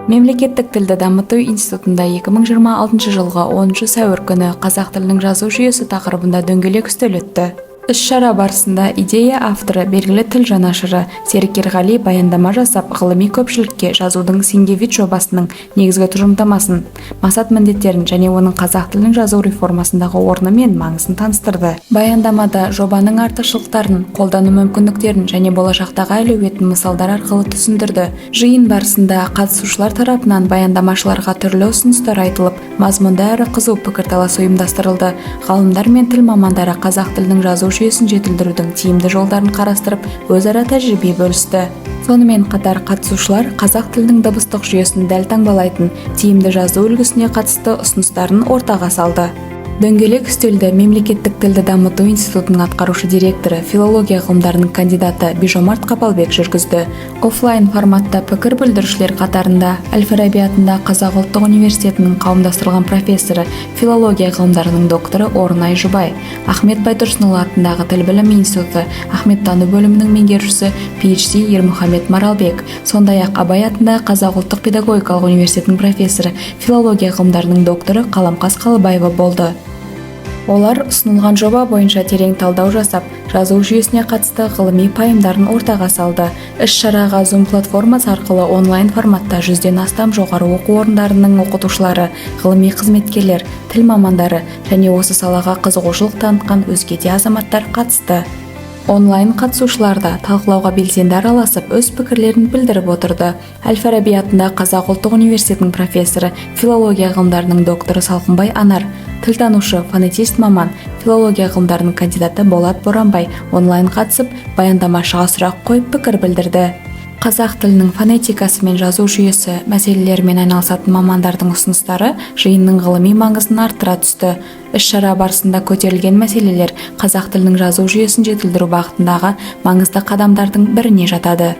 Мемлекеттік тілді дамыту институтында 2026 жылғы 10 сәуір күні қазақ тілінің жазу жүйесі тақырыбында дөңгелек үстел өтті. Іс-шара барысында идея авторы белгілі тіл жанашыры Серік Ерғали баяндама жасап, ғылыми көпшілікке жазудың Сингевич жобасының негізгі тұжырымдамасын, мақсат-міндеттерін және оның қазақ тілінің жазу реформасындағы орны мен маңызын таныстырды. Баяндамада жобаның артықшылықтарын, қолдану мүмкіндіктерін және болашақтағы әлеуетін мысалдар арқылы түсіндірді. Жиын барысында қатысушылар тарапынан баяндамашыларға түрлі ұсыныстар айтылып, мазмұнды әрі қызу пікірталас ұйымдастырылды. Ғалымдар мен тіл мамандары қазақ тілінің жазу жүйесін жетілдірудің тиімді жолдарын қарастырып, өзара тәжірибе бөлісті. Сонымен қатар қатысушылар қазақ тілінің дыбыстық жүйесін дәл таңбалайтын тиімді жазу үлгісіне қатысты ұсыныстарын ортаға салды. Дөңгелек үстелді Мемлекеттік тілді дамыту институтының атқарушы директоры, филология ғылымдарының кандидаты Бижомарт Қапалбек жүргізді. Офлайн форматта пікір білдірушілер қатарында Әл-Фараби атындағы Қазақ ұлттық университетінің қауымдастырылған профессоры, филология ғылымдарының докторы Орынай Жұбай, Ахмет Байтұрсынұлы атындағы тіл білімі институты Ахметтану бөлімінің меңгерушісі PhD Ермұхамед Маралбек, сондай-ақ Абай атындағы Қазақ ұлттық педагогикалық университетінің профессоры, филология ғылымдарының докторы Қаламқас Қалыбаева болды. Олар ұсынылған жоба бойынша терең талдау жасап, жазу жүйесіне қатысты ғылыми пайымдарын ортаға салды. Іс-шараға Zoom платформасы арқылы онлайн форматта 100-ден астам жоғары оқу орындарының оқытушылары, ғылыми қызметкерлер, тіл мамандары және осы салаға қызығушылық танытқан өзге де азаматтар қатысты. Онлайн қатысушыларда талқылауға белсенді араласып, өз пікірлерін білдіріп отырды. Әл-Фараби атындағы Қазақ ұлттық университетінің профессоры, филология ғылымдарының докторы Салқынбай Анар, тілтанушы, фонетист маман, филология ғылымдарының кандидаты Болат Боранбай онлайн қатысып, баяндамашыға сұрақ қойып пікір білдірді. Қазақ тілінің фонетикасы мен жазу жүйесі мәселелерімен айналысатын мамандардың ұсыныстары жиынның ғылыми маңызын арттыра түсті. Іс-шара барысында көтерілген мәселелер қазақ тілінің жазу жүйесін жетілдіру бағытындағы маңызды қадамдардың біріне жатады.